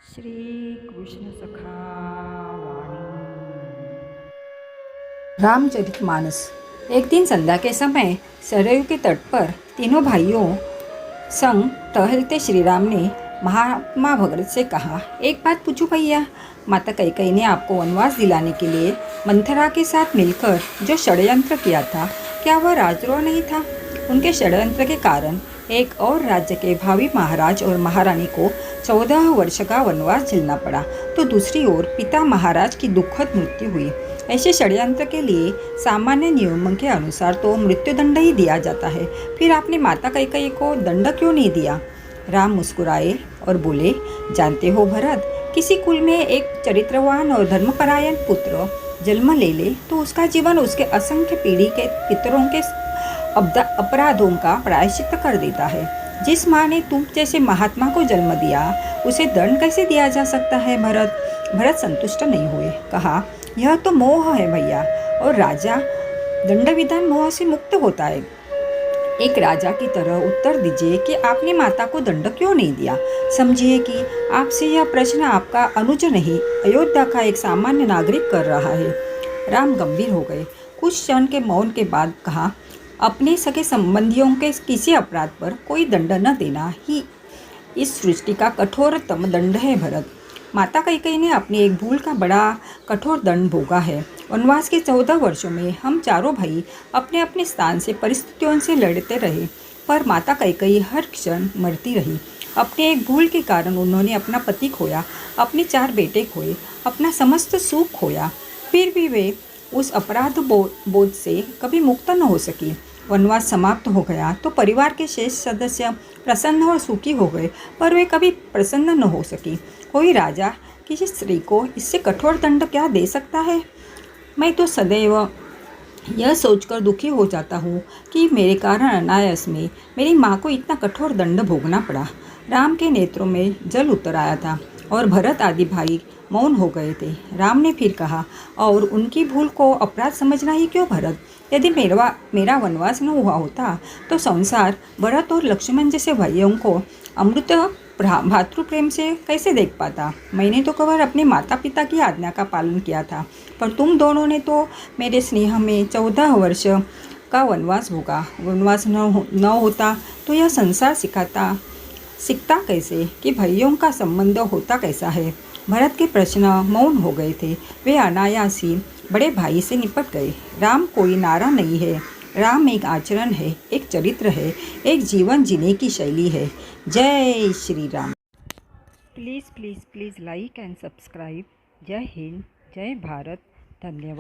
श्री कृष्ण सखा वाणी। रामचरितमानस। एक दिन संध्या के समय सरयू के तट पर तीनों भाइयों संग टहलते श्री राम ने महात्मा भगत से कहा, एक बात पूछूं भैया, माता कैकेयी ने आपको वनवास दिलाने के लिए मंथरा के साथ मिलकर जो षड्यंत्र किया था, क्या वह राजद्रोह नहीं था? उनके षड्यंत्र के कारण एक और राज्य के भावी महाराज और महारानी को 14 वर्ष का वनवास झेलना पड़ा, तो दूसरी ओर पिता महाराज की दुखद मृत्यु हुई। ऐसे षड्यंत्र के लिए सामान्य नियमों के अनुसार तो मृत्युदंड ही दिया जाता है, फिर आपने माता कैकेयी को दंड क्यों नहीं दिया? राम मुस्कुराए और बोले, जानते हो भरत, किसी कुल में एक चरित्रवान और धर्मपरायण पुत्र जन्म ले ले तो उसका जीवन उसके असंख्य पीढ़ी के पितरों के अपराधों का प्रायश्चित कर देता है। जिस माँ ने तुम जैसे महात्मा को जन्म दिया, उसे दंड कैसे दिया जा सकता है? भरत संतुष्ट नहीं हुए, कहा, यह तो मोह है भैया, और राजा दंड विधान मोह से मुक्त होता है। एक राजा की तरह उत्तर दीजिए कि आपने माता को दंड क्यों नहीं दिया। समझिए कि आपसे यह प्रश्न आपका अनुज नहीं, अयोध्या का एक सामान्य नागरिक कर रहा है। राम गंभीर हो गए। कुछ क्षण के मौन के बाद कहा, अपने सगे संबंधियों के किसी अपराध पर कोई दंड न देना ही इस सृष्टि का कठोरतम दंड है भरत। माता कैकेयी ने अपनी एक भूल का बड़ा कठोर दंड भोगा है। वनवास के 14 वर्षों में हम चारों भाई अपने अपने स्थान से परिस्थितियों से लड़ते रहे, पर माता कैकेयी हर क्षण मरती रही। अपने एक भूल के कारण उन्होंने अपना पति खोया, अपने 4 बेटे खोए, अपना समस्त सुख खोया, फिर भी वे उस अपराध बोझ से कभी मुक्त न हो सकी। वनवास समाप्त हो गया तो परिवार के शेष सदस्य प्रसन्न और सुखी हो गए, पर वे कभी प्रसन्न न हो सकी। कोई राजा किसी स्त्री को इससे कठोर दंड क्या दे सकता है? मैं तो सदैव यह सोचकर दुखी हो जाता हूँ कि मेरे कारण अनायास में मेरी माँ को इतना कठोर दंड भोगना पड़ा। राम के नेत्रों में जल उतर आया था और भरत आदि भाई मौन हो गए थे। राम ने फिर कहा, और उनकी भूल को अपराध समझना ही क्यों भरत? यदि मेरा वनवास न हुआ होता तो संसार भरत और लक्ष्मण जैसे भाइयों को अमृत भातृ प्रेम से कैसे देख पाता? मैंने तो केवल अपने माता पिता की आज्ञा का पालन किया था, पर तुम दोनों ने तो मेरे स्नेह में 14 वर्ष का वनवास भोगा। वनवास न होता तो यह संसार सीखता कैसे कि भाइयों का संबंध होता कैसा है? भरत के प्रश्न मौन हो गए थे। वे अनायास ही बड़े भाई से निपट गए। राम कोई नारा नहीं है, राम एक आचरण है, एक चरित्र है, एक जीवन जीने की शैली है। जय Shri Ram. Please please please like and subscribe. जय हिंद, जय भारत, धन्यवाद।